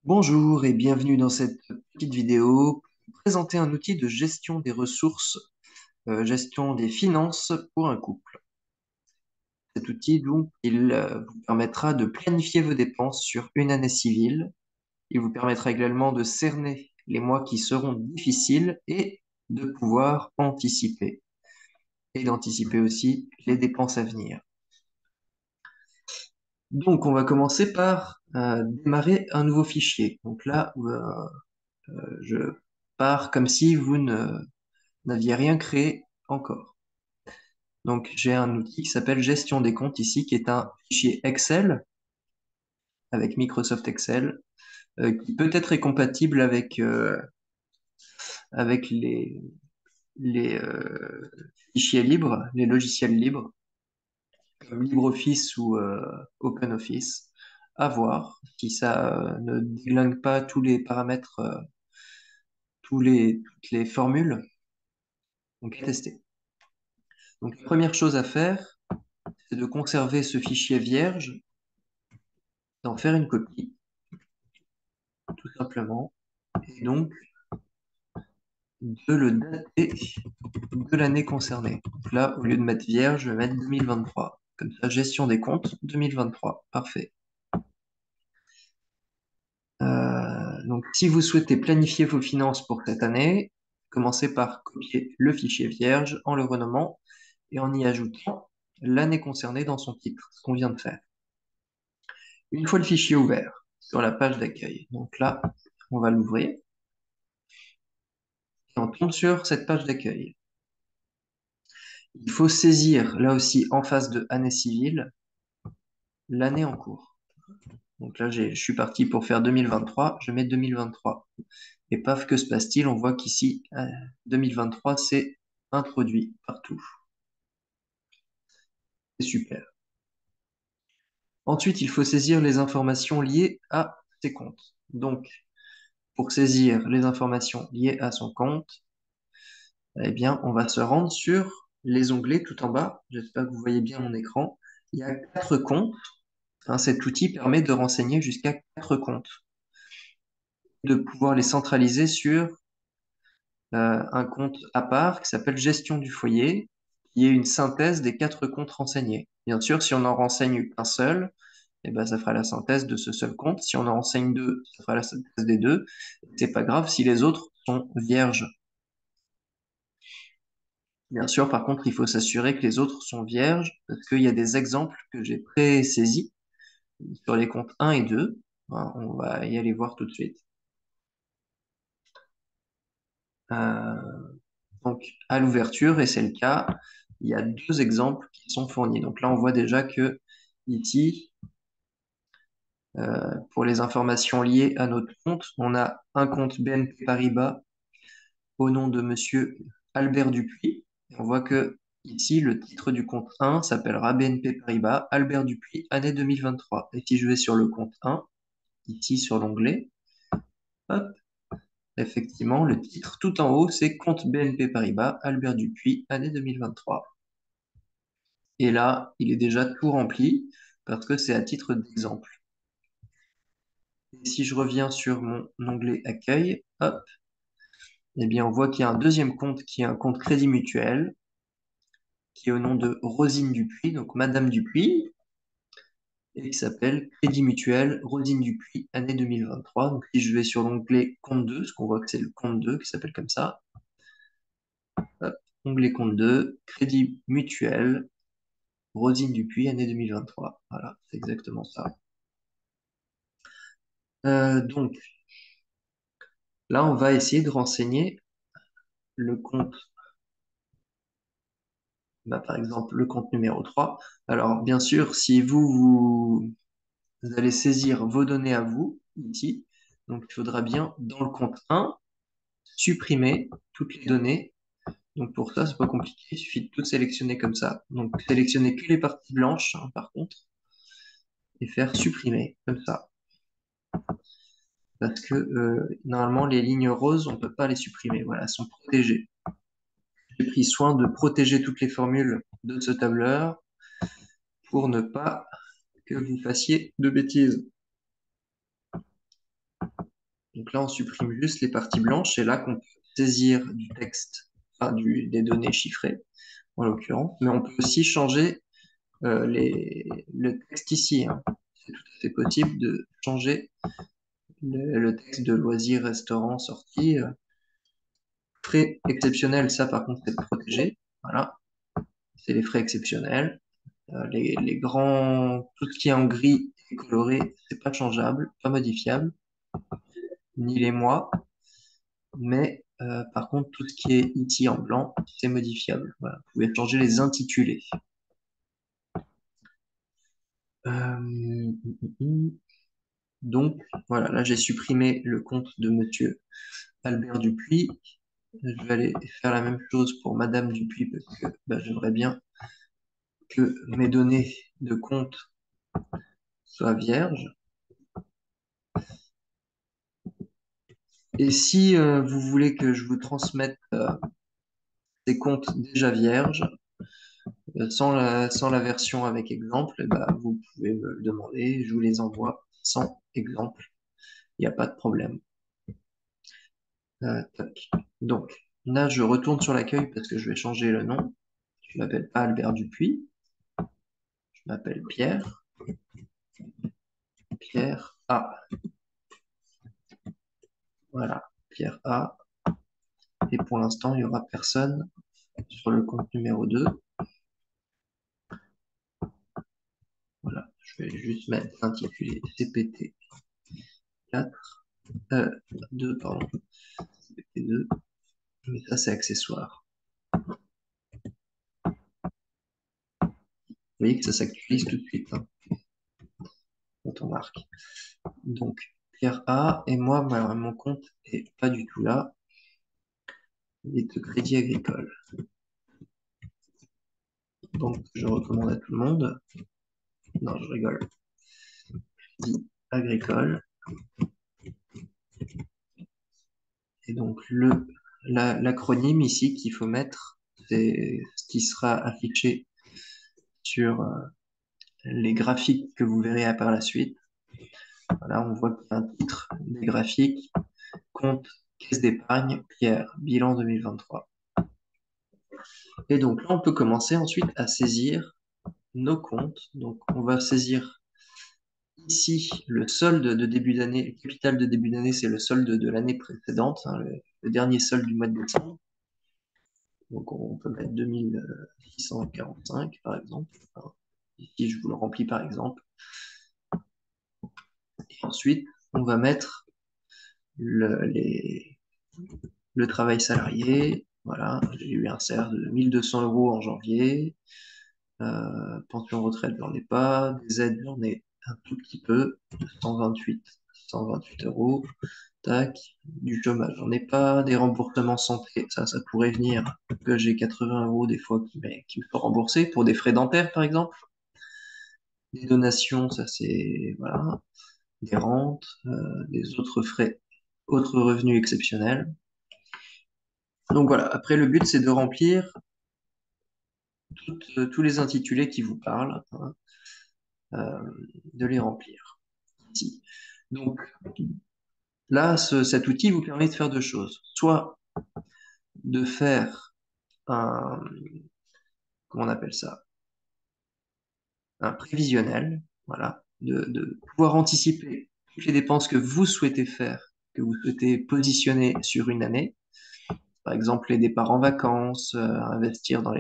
Bonjour et bienvenue dans cette petite vidéo pour présenter un outil de gestion des ressources, gestion des finances pour un couple. Cet outil, donc, il vous permettra de planifier vos dépenses sur une année civile. Il vous permettra également de cerner les mois qui seront difficiles et de pouvoir anticiper et d'anticiper aussi les dépenses à venir. Donc, on va commencer par démarrer un nouveau fichier. Donc là, je pars comme si vous n'aviez rien créé encore. Donc, j'ai un outil qui s'appelle Gestion des comptes ici, qui est un fichier Excel avec Microsoft Excel, qui peut-être est compatible avec les fichiers libres, les logiciels libres, comme LibreOffice ou OpenOffice. À voir si ça ne déglingue pas tous les paramètres, toutes les formules. Donc, à tester. Donc, la première chose à faire, c'est de conserver ce fichier vierge, d'en faire une copie, tout simplement, et donc de le dater de l'année concernée. Donc là, au lieu de mettre vierge, je vais mettre 2023. Comme ça, gestion des comptes 2023. Parfait. Donc, si vous souhaitez planifier vos finances pour cette année, commencez par copier le fichier vierge en le renommant et en y ajoutant l'année concernée dans son titre, ce qu'on vient de faire. Une fois le fichier ouvert sur la page d'accueil, donc là, on va l'ouvrir et on tombe sur cette page d'accueil. Il faut saisir, là aussi, en face de année civile, l'année en cours. Donc là, je suis parti pour faire 2023, je mets 2023. Et paf, que se passe-t-il? On voit qu'ici, 2023, c'est introduit partout. C'est super. Ensuite, il faut saisir les informations liées à ses comptes. Donc, pour saisir les informations liées à son compte, eh bien, on va se rendre sur les onglets tout en bas. J'espère que vous voyez bien mon écran. Il y a 4 comptes. Hein, cet outil permet de renseigner jusqu'à 4 comptes, de pouvoir les centraliser sur un compte à part qui s'appelle Gestion du foyer, qui est une synthèse des 4 comptes renseignés. Bien sûr, si on en renseigne qu'un seul, eh ben, ça fera la synthèse de ce seul compte. Si on en renseigne deux, ça fera la synthèse des deux. C'est pas grave si les autres sont vierges. Bien sûr, par contre, il faut s'assurer que les autres sont vierges, parce qu'il y a des exemples que j'ai pré-saisis sur les comptes 1 et 2. Hein, on va y aller voir tout de suite. Euh, Donc, à l'ouverture, et c'est le cas, il y a 2 exemples qui sont fournis. Donc là, on voit déjà que ici, pour les informations liées à notre compte, on a un compte BNP Paribas au nom de Monsieur Albert Dupuis. Et on voit que ici, le titre du compte 1 s'appellera BNP Paribas Albert Dupuis, année 2023. Et si je vais sur le compte 1, ici sur l'onglet, hop, effectivement, le titre tout en haut, c'est compte BNP Paribas Albert Dupuis, année 2023. Et là, il est déjà tout rempli parce que c'est à titre d'exemple. Et si je reviens sur mon onglet accueil, hop, eh bien, on voit qu'il y a un deuxième compte qui est un compte Crédit Mutuel, qui est au nom de Rosine Dupuis, donc Madame Dupuis, et qui s'appelle Crédit Mutuel Rosine Dupuis, année 2023. Donc, si je vais sur l'onglet compte 2, parce qu'on voit que c'est le compte 2 qui s'appelle comme ça, hop, onglet compte 2, Crédit Mutuel Rosine Dupuis, année 2023. Voilà, c'est exactement ça. Donc, là, on va essayer de renseigner le compte, bah, par exemple, le compte numéro 3. Alors, bien sûr, si vous allez saisir vos données à vous, ici, donc il faudra bien, dans le compte 1, supprimer toutes les données. Donc pour ça, c'est pas compliqué, il suffit de tout sélectionner comme ça. Donc sélectionner que les parties blanches, hein, par contre, et faire supprimer, comme ça. Parce que normalement, les lignes roses, on ne peut pas les supprimer, voilà, elles sont protégées. J'ai pris soin de protéger toutes les formules de ce tableur pour ne pas que vous fassiez de bêtises. Donc là, on supprime juste les parties blanches. C'est là qu'on peut saisir du texte, enfin des données chiffrées, en l'occurrence. Mais on peut aussi changer le texte ici, hein. C'est tout à fait possible de changer le texte de loisirs, restaurants, sorties. Frais exceptionnels, ça par contre, c'est protégé. Voilà, c'est les frais exceptionnels. Les grands, tout ce qui est en gris et coloré, c'est pas changeable, pas modifiable, ni les mois. Mais par contre, tout ce qui est ici en blanc, c'est modifiable. Voilà, vous pouvez changer les intitulés. Donc, voilà, là j'ai supprimé le compte de Monsieur Albert Dupuis. Je vais aller faire la même chose pour Madame Dupuis parce que bah, j'aimerais bien que mes données de compte soient vierges. Et si vous voulez que je vous transmette des comptes déjà vierges, sans la version avec exemple, eh ben, vous pouvez me le demander, je vous les envoie sans exemple, il n'y a pas de problème. Tac. Donc, là, je retourne sur l'accueil parce que je vais changer le nom. Je ne m'appelle pas Albert Dupuis, je m'appelle Pierre. Pierre A. Voilà, Pierre A. Et pour l'instant, il n'y aura personne sur le compte numéro 2. Voilà, je vais juste mettre l'intitulé CPT 4, 2, pardon, CPT 2, mais ça c'est accessoire. Vous voyez que ça s'actualise tout de suite, hein, quand on marque. Donc, Pierre A, et moi, mon compte est pas du tout là. Il est de Crédit Agricole. Donc, je recommande à tout le monde. Non, je rigole. Crédit Agricole. Et donc, l'acronyme ici qu'il faut mettre, c'est ce qui sera affiché sur les graphiques que vous verrez par la suite. Voilà, on voit qu'il y a un titre des graphiques, compte caisse d'épargne, Pierre, bilan 2023. Et donc là, on peut commencer ensuite à saisir nos comptes. Donc, on va saisir ici le solde de début d'année, le capital de début d'année, c'est le solde de l'année précédente, hein, le dernier solde du mois de décembre. Donc, on peut mettre 2645 par exemple. Enfin, ici, je vous le remplis par exemple. Et ensuite, on va mettre le travail salarié. Voilà, j'ai eu un salaire de 1200 € en janvier. Pension retraite, j'en ai pas. Des aides, j'en ai un tout petit peu. 128 €. Tac. Du chômage, j'en ai pas. Des remboursements santé, ça pourrait venir. Que j'ai 80 € des fois qui me sont remboursés pour des frais dentaires, par exemple. Des donations, ça c'est, voilà. Des rentes, des autres frais, autres revenus exceptionnels. Donc voilà, après le but c'est de remplir tous les intitulés qui vous parlent, hein, de les remplir ici. Donc là, cet outil vous permet de faire deux choses. Soit de faire un, comment on appelle ça, un prévisionnel, voilà, de pouvoir anticiper toutes les dépenses que vous souhaitez faire, que vous souhaitez positionner sur une année. Par exemple, les départs en vacances, investir dans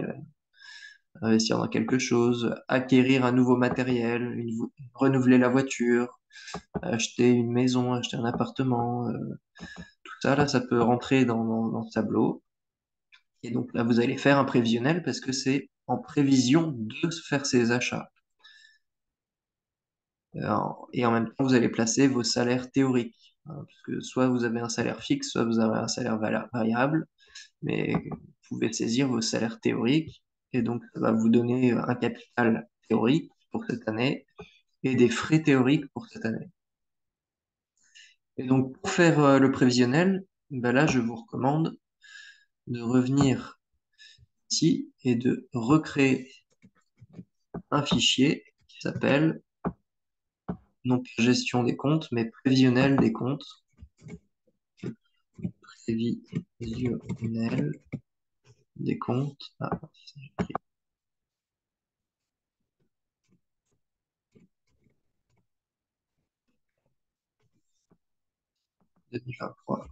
quelque chose, acquérir un nouveau matériel, renouveler la voiture, acheter une maison, acheter un appartement, tout ça, là, ça peut rentrer dans ce tableau. Et donc là, vous allez faire un prévisionnel parce que c'est en prévision de faire ces achats. Et en même temps, vous allez placer vos salaires théoriques, hein, parce que soit vous avez un salaire fixe, soit vous avez un salaire variable, mais vous pouvez saisir vos salaires théoriques, et donc ça va vous donner un capital théorique pour cette année et des frais théoriques pour cette année. Et donc pour faire le prévisionnel, ben là je vous recommande de revenir ici et de recréer un fichier qui s'appelle non pas gestion des comptes, mais prévisionnel des comptes. Prévisionnel des comptes. Ah, 2023.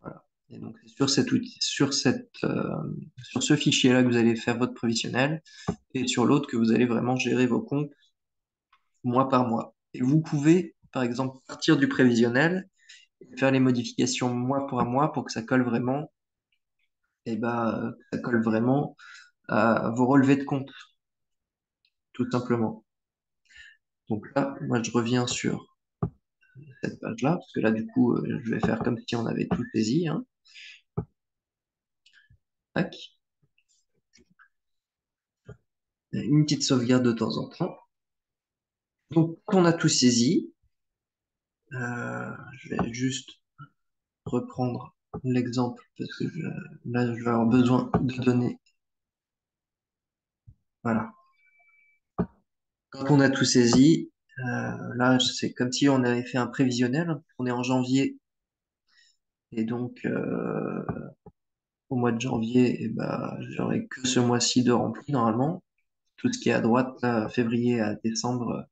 Voilà. Et donc, c'est sur cet outil, sur ce fichier-là que vous allez faire votre prévisionnel et sur l'autre que vous allez vraiment gérer vos comptes mois par mois. Et vous pouvez, par exemple, partir du prévisionnel et faire les modifications mois pour mois pour que ça colle vraiment, ça colle vraiment à vos relevés de compte, tout simplement. Donc là, moi, je reviens sur cette page-là, parce que là, du coup, je vais faire comme si on avait tout saisi, hein. Tac. Une petite sauvegarde de temps en temps. Donc, quand on a tout saisi, je vais juste reprendre l'exemple, parce que là, je vais avoir besoin de données. Voilà. Quand on a tout saisi, là, c'est comme si on avait fait un prévisionnel. On est en janvier, et donc au mois de janvier, j'aurai que ce mois-ci de rempli normalement. Tout ce qui est à droite, là, février à décembre,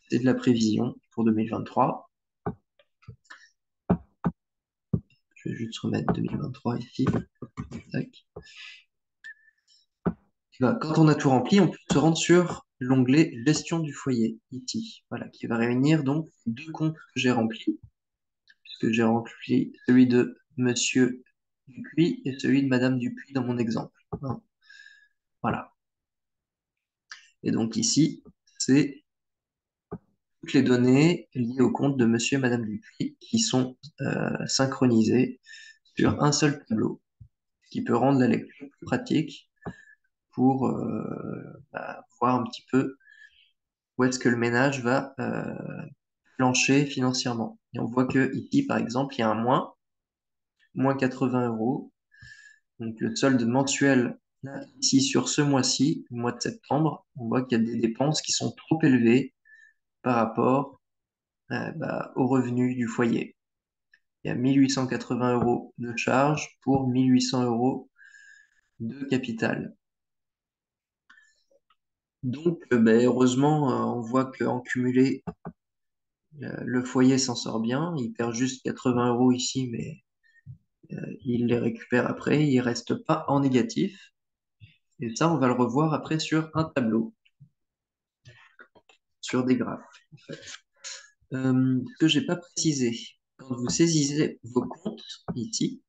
c'est de la prévision pour 2023. Je vais juste remettre 2023 ici. Tac. Quand on a tout rempli, on peut se rendre sur l'onglet Gestion du foyer, ici. Voilà, qui va réunir donc deux comptes que j'ai remplis, puisque j'ai rempli celui de Monsieur Dupuis et celui de Madame Dupuis dans mon exemple. Voilà. Et donc ici, c'est toutes les données liées au compte de Monsieur et Madame Dupuis qui sont synchronisées sur un seul tableau, ce qui peut rendre la lecture plus pratique pour voir un petit peu où est-ce que le ménage va plancher financièrement. Et on voit que ici, par exemple, il y a un moins 80 euros. Donc le solde mensuel, là, ici sur ce mois-ci, le mois de septembre, on voit qu'il y a des dépenses qui sont trop élevées par rapport aux revenus du foyer. Il y a 1880 euros de charges pour 1800 euros de capital. Donc, heureusement, on voit qu'en cumulé, le foyer s'en sort bien. Il perd juste 80 euros ici, mais il les récupère après. Il ne reste pas en négatif. Et ça, on va le revoir après sur un tableau, sur des graphes, en fait. Ce que j'ai pas précisé, quand vous saisissez vos comptes ici,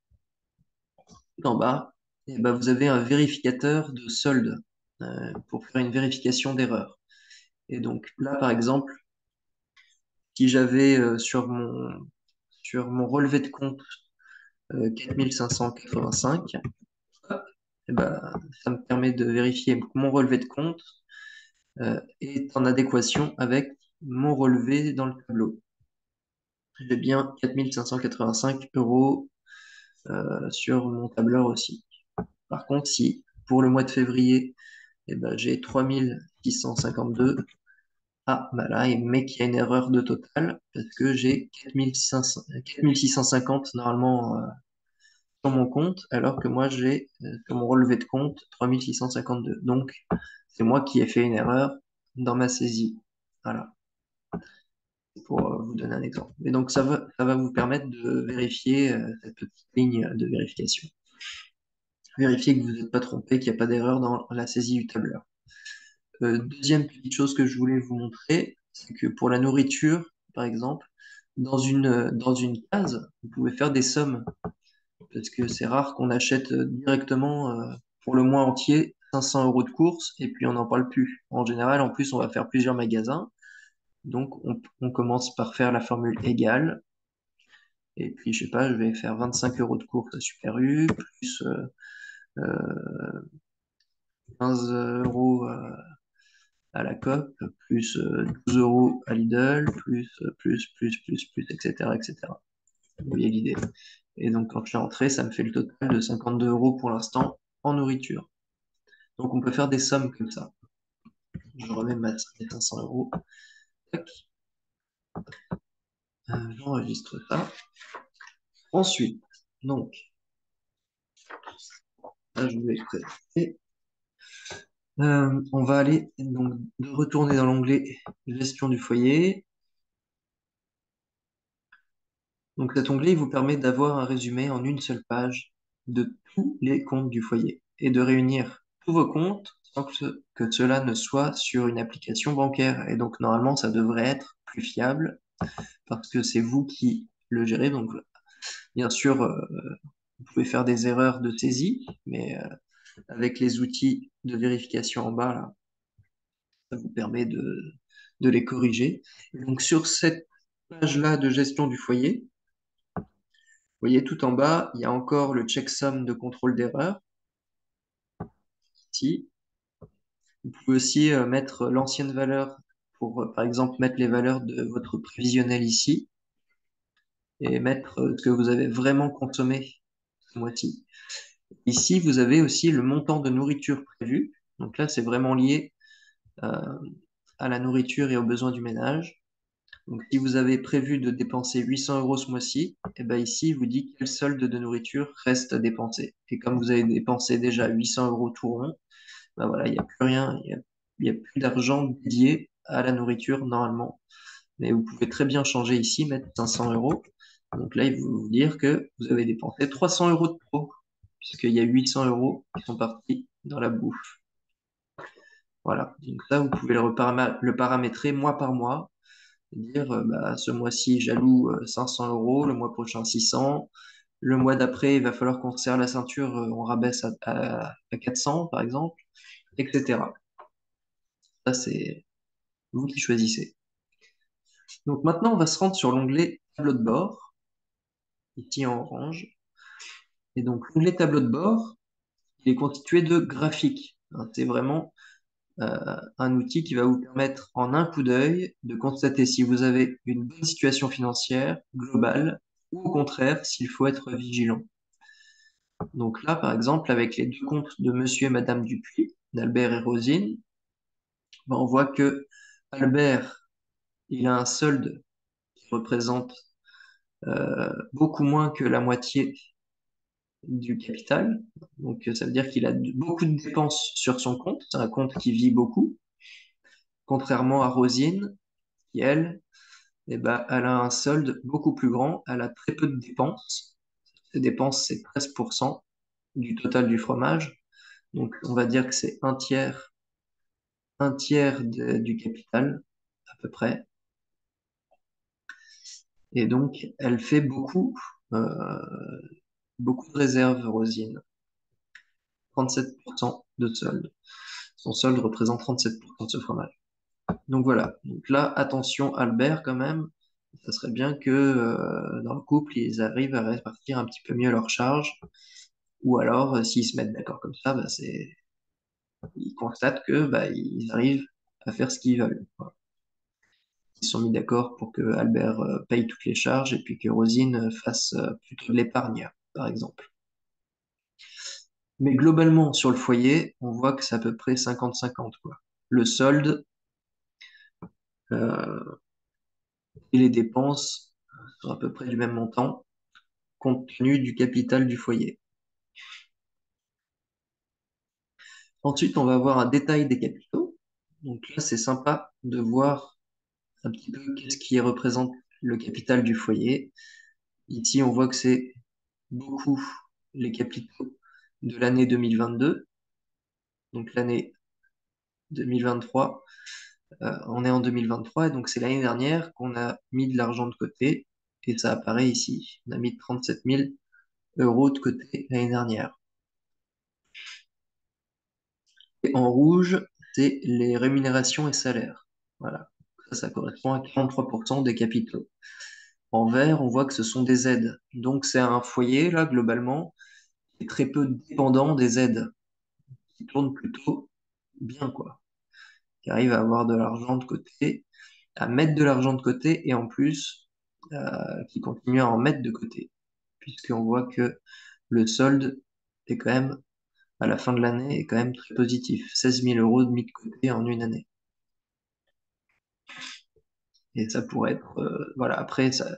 tout en bas, vous avez un vérificateur de solde pour faire une vérification d'erreur. Et donc là, par exemple, si j'avais sur mon relevé de compte 4585, hop, ça me permet de vérifier que mon relevé de compte est en adéquation avec mon relevé dans le tableau. J'ai bien 4585 euros sur mon tableur aussi. Par contre, si pour le mois de février, j'ai 3652, là, il met qu'il y a une erreur de total parce que j'ai 4650 normalement sur mon compte, alors que moi j'ai sur mon relevé de compte 3652. Donc, c'est moi qui ai fait une erreur dans ma saisie. Voilà, pour vous donner un exemple. Et donc, ça va vous permettre de vérifier cette petite ligne de vérification. Vérifier que vous n'êtes pas trompé, qu'il n'y a pas d'erreur dans la saisie du tableur. Deuxième petite chose que je voulais vous montrer, c'est que pour la nourriture, par exemple, dans une case, vous pouvez faire des sommes, parce que c'est rare qu'on achète directement pour le mois entier 500 euros de course et puis on n'en parle plus. En général, en plus, on va faire plusieurs magasins, donc on commence par faire la formule égale, et puis je sais pas, je vais faire 25 euros de course à Super U, plus 15 euros à la Coop, plus 12 euros à Lidl, plus, etc., etc. Vous voyez l'idée. Et donc, quand je suis rentré, ça me fait le total de 52 euros pour l'instant en nourriture. Donc, on peut faire des sommes comme ça. Je remets mes 500 euros. Tac. J'enregistre ça. Ensuite, donc, là, je vais présenter. On va aller donc de retourner dans l'onglet Gestion du foyer. Donc cet onglet il vous permet d'avoir un résumé en une seule page de tous les comptes du foyer et de réunir tous vos comptes sans que cela ne soit sur une application bancaire. Et donc normalement ça devrait être plus fiable parce que c'est vous qui le gérez. Donc bien sûr vous pouvez faire des erreurs de saisie, mais avec les outils de vérification en bas là, ça vous permet de les corriger. Et donc sur cette page-là de gestion du foyer, vous voyez tout en bas, il y a encore le checksum de contrôle d'erreur. Ici, vous pouvez aussi mettre l'ancienne valeur pour, par exemple, mettre les valeurs de votre prévisionnel ici et mettre ce que vous avez vraiment consommé ce mois-ci. Ici, vous avez aussi le montant de nourriture prévu. Donc là, c'est vraiment lié à la nourriture et aux besoins du ménage. Donc, si vous avez prévu de dépenser 800 euros ce mois-ci, et ben ici, il vous dit quel solde de nourriture reste à dépenser. Et comme vous avez dépensé déjà 800 euros tout rond, ben voilà, il n'y a plus rien, il y a plus d'argent dédié à la nourriture normalement. Mais vous pouvez très bien changer ici, mettre 500 euros. Donc là, il va vous dire que vous avez dépensé 300 euros de trop, puisqu'il y a 800 euros qui sont partis dans la bouffe. Voilà, donc ça, vous pouvez le paramétrer mois par mois dire bah, ce mois-ci j'alloue 500 euros, le mois prochain 600, le mois d'après il va falloir qu'on serre la ceinture, on rabaisse à 400 par exemple, etc. Ça c'est vous qui choisissez. Donc maintenant on va se rendre sur l'onglet tableau de bord, ici en orange. Et donc l'onglet tableau de bord, il est constitué de graphiques. Hein, c'est vraiment un outil qui va vous permettre en un coup d'œil de constater si vous avez une bonne situation financière globale ou au contraire s'il faut être vigilant. Donc là, par exemple, avec les deux comptes de Monsieur et Madame Dupuis, d'Albert et Rosine, ben, on voit que Albert, il a un solde qui représente beaucoup moins que la moitié du capital. Donc ça veut dire qu'il a beaucoup de dépenses sur son compte. C'est un compte qui vit beaucoup, contrairement à Rosine, qui elle, eh ben, elle a un solde beaucoup plus grand. Elle a très peu de dépenses. Ses dépenses, c'est 13% du total du fromage. Donc on va dire que c'est un tiers du capital, à peu près. Et donc, elle fait euh, beaucoup de réserves, Rosine. 37% de solde. Son solde représente 37% de ce fromage. Donc voilà. Donc là, attention, Albert, quand même. Ça serait bien que dans le couple, ils arrivent à répartir un petit peu mieux leurs charges. Ou alors, s'ils se mettent d'accord comme ça, bah, ils constatent que bah, ils arrivent à faire ce qu'ils veulent. Voilà. Ils se sont mis d'accord pour que Albert paye toutes les charges et puis que Rosine fasse plutôt de l'épargne, par exemple. Mais globalement, sur le foyer, on voit que c'est à peu près 50-50, quoi. Le solde euh, et les dépenses sont à peu près du même montant, compte tenu du capital du foyer. Ensuite, on va avoir un détail des capitaux. Donc là, c'est sympa de voir un petit peu qu'est-ce qui représente le capital du foyer. Ici, on voit que c'est beaucoup les capitaux de l'année 2022. Donc l'année 2023, on est en 2023 et donc c'est l'année dernière qu'on a mis de l'argent de côté et ça apparaît ici. On a mis 37 000 euros de côté l'année dernière. Et en rouge, c'est les rémunérations et salaires. Voilà. Ça correspond à 43% des capitaux. En vert, on voit que ce sont des aides. Donc c'est un foyer, là, globalement, qui est très peu dépendant des aides, qui tourne plutôt bien, quoi. Qui arrive à avoir de l'argent de côté, à mettre de l'argent de côté et en plus, qui continue à en mettre de côté. Puisqu'on voit que le solde est quand même, à la fin de l'année, est quand même très positif. 16 000 euros de mis de côté en une année. Et ça pourrait être, voilà, après, ça,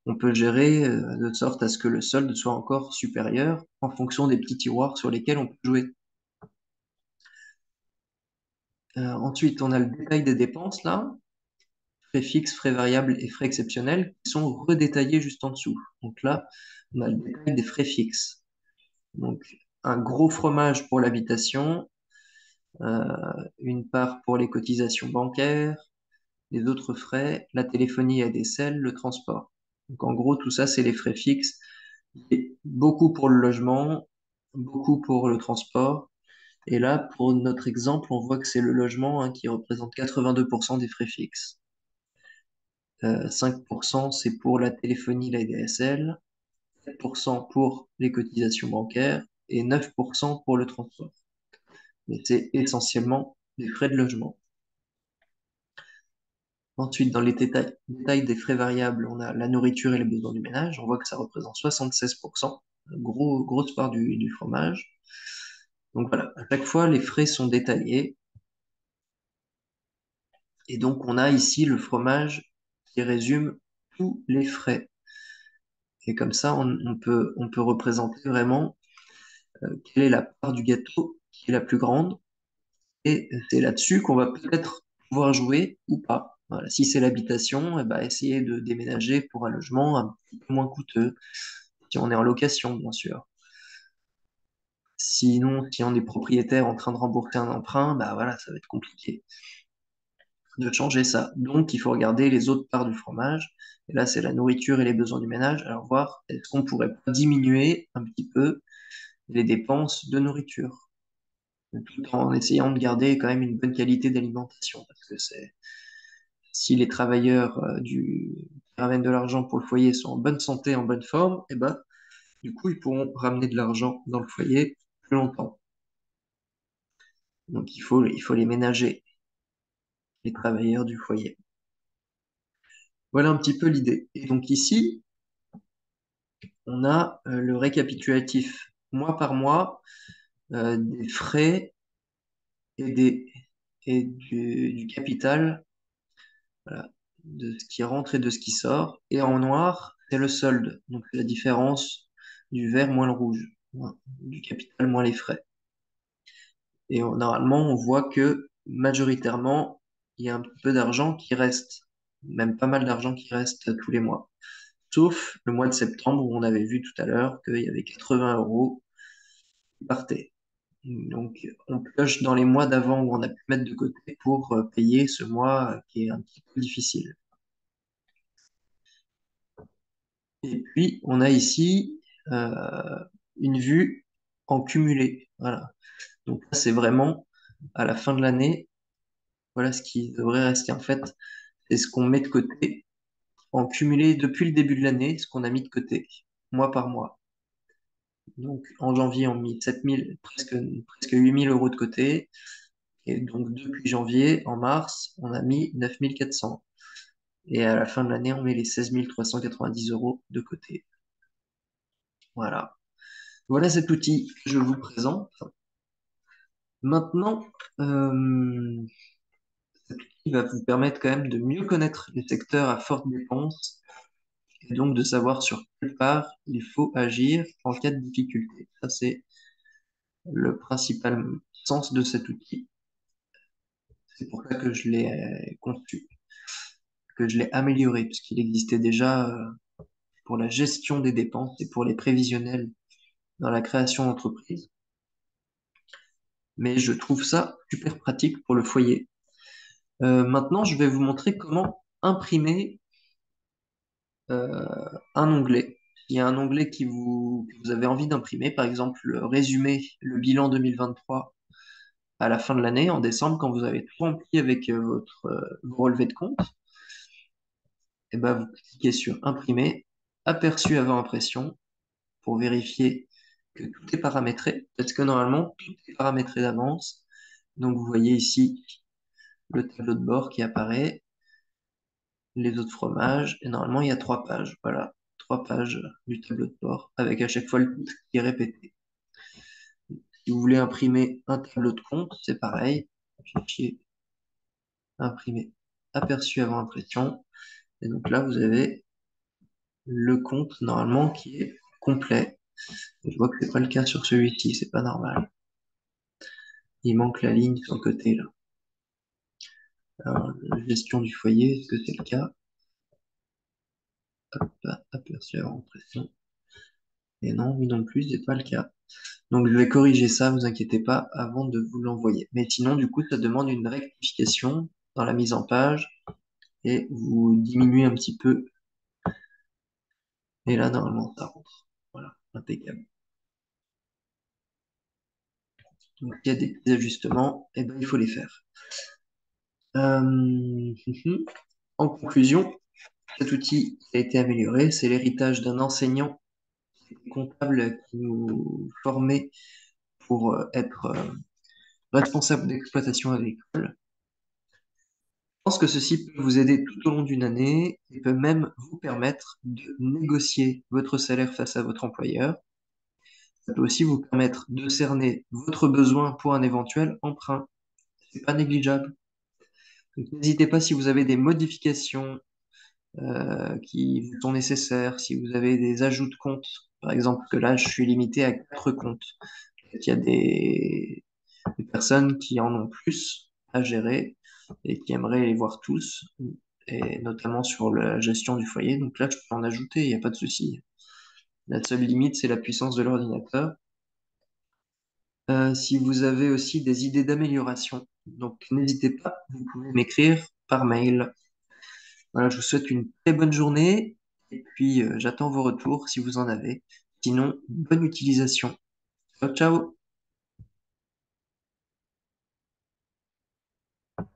on peut gérer de sorte à ce que le solde soit encore supérieur en fonction des petits tiroirs sur lesquels on peut jouer. Ensuite, on a le détail des dépenses là, frais fixes, frais variables et frais exceptionnels qui sont redétaillés juste en dessous. Donc là, on a le détail des frais fixes. Donc un gros fromage pour l'habitation, euh, une part pour les cotisations bancaires, les autres frais, la téléphonie à ADSL, le transport. Donc en gros, tout ça, c'est les frais fixes. Et beaucoup pour le logement, beaucoup pour le transport. Et là, pour notre exemple, on voit que c'est le logement hein, qui représente 82% des frais fixes. 5% c'est pour la téléphonie, la DSL, 7% pour les cotisations bancaires et 9% pour le transport. Mais c'est essentiellement des frais de logement. Ensuite, dans les détails des frais variables, on a la nourriture et les besoins du ménage. On voit que ça représente 76%, grosse part du fromage. Donc voilà, à chaque fois, les frais sont détaillés. Et donc, on a ici le fromage qui résume tous les frais. Et comme ça, on peut représenter vraiment quelle est la part du gâteau qui est la plus grande. Et c'est là-dessus qu'on va peut-être pouvoir jouer ou pas. Voilà. Si c'est l'habitation, eh ben, essayer de déménager pour un logement un petit peu moins coûteux, si on est en location, bien sûr. Sinon, si on est propriétaire en train de rembourser un emprunt, bah voilà, ça va être compliqué de changer ça. Donc, il faut regarder les autres parts du fromage. Et là, c'est la nourriture et les besoins du ménage. Alors, voir est-ce qu'on pourrait pas diminuer un petit peu les dépenses de nourriture, tout en essayant de garder quand même une bonne qualité d'alimentation, parce que c'est si les travailleurs qui ramènent de l'argent pour le foyer sont en bonne santé, en bonne forme, et ben, du coup, ils pourront ramener de l'argent dans le foyer plus longtemps. Donc, il faut les ménager, les travailleurs du foyer. Voilà un petit peu l'idée. Et donc ici, on a le récapitulatif mois par mois des frais et, du capital, voilà, de ce qui rentre et de ce qui sort. Et en noir, c'est le solde, donc la différence du vert moins le rouge, du capital moins les frais. Et normalement, on voit que majoritairement, il y a un petit peu d'argent qui reste, même pas mal d'argent qui reste tous les mois. Sauf le mois de septembre où on avait vu tout à l'heure qu'il y avait 80 euros qui partaient. Donc, on pioche dans les mois d'avant où on a pu mettre de côté pour payer ce mois qui est un petit peu difficile. Et puis, on a ici une vue en cumulé. Voilà. Donc, là, c'est vraiment à la fin de l'année, voilà ce qui devrait rester. En fait, c'est ce qu'on met de côté en cumulé depuis le début de l'année, ce qu'on a mis de côté, mois par mois. Donc, en janvier, on a mis 7000, presque 8000 euros de côté. Et donc, depuis janvier, en mars, on a mis 9400. Et à la fin de l'année, on met les 16 390 euros de côté. Voilà. Voilà cet outil que je vous présente. Maintenant, euh, cet outil va vous permettre quand même de mieux connaître les secteurs à forte dépense et donc de savoir sur quelle part il faut agir en cas de difficulté. Ça, c'est le principal sens de cet outil. C'est pour ça que je l'ai conçu, que je l'ai amélioré, puisqu'il existait déjà pour la gestion des dépenses et pour les prévisionnels dans la création d'entreprise. Mais je trouve ça super pratique pour le foyer. Maintenant, je vais vous montrer comment imprimer euh, un onglet. Il y a un onglet que vous avez envie d'imprimer, par exemple le résumé, le bilan 2023 à la fin de l'année, en décembre, quand vous avez tout rempli avec vos relevés de compte, et ben vous cliquez sur imprimer, aperçu avant impression, pour vérifier que tout est paramétré, parce que normalement, tout est paramétré d'avance. Donc vous voyez ici le tableau de bord qui apparaît, les autres fromages, et normalement il y a 3 pages. Voilà, 3 pages du tableau de bord, avec à chaque fois le titre qui est répété. Si vous voulez imprimer un tableau de compte, c'est pareil. Fichier, imprimer, aperçu avant impression. Et donc là, vous avez le compte normalement qui est complet. Et je vois que c'est pas le cas sur celui-ci, c'est pas normal. Il manque la ligne sur le côté là. Alors, gestion du foyer, est-ce que c'est le cas? Hop, aperçu avant pression. Et non, lui non plus, c'est pas le cas. Donc je vais corriger ça, vous inquiétez pas, avant de vous l'envoyer. Mais sinon, du coup, ça demande une rectification dans la mise en page et vous diminuez un petit peu. Et là, normalement, ça rentre. Voilà, impeccable. Donc il y a des petits ajustements, et ben il faut les faire. En conclusion, cet outil a été amélioré. C'est l'héritage d'un enseignant comptable qui nous formait pour être responsable d'exploitation agricole. Je pense que ceci peut vous aider tout au long d'une année et peut même vous permettre de négocier votre salaire face à votre employeur. Ça peut aussi vous permettre de cerner votre besoin pour un éventuel emprunt. C'est pas négligeable. Donc, n'hésitez pas si vous avez des modifications qui vous sont nécessaires, si vous avez des ajouts de comptes. Par exemple, que là, je suis limité à 4 comptes. Il y a des personnes qui en ont plus à gérer et qui aimeraient les voir tous, et notamment sur la gestion du foyer. Donc là, je peux en ajouter, il n'y a pas de souci. La seule limite, c'est la puissance de l'ordinateur. Si vous avez aussi des idées d'amélioration, donc n'hésitez pas, vous pouvez m'écrire par mail. Voilà, je vous souhaite une très bonne journée et puis j'attends vos retours si vous en avez. Sinon, bonne utilisation. Ciao, ciao!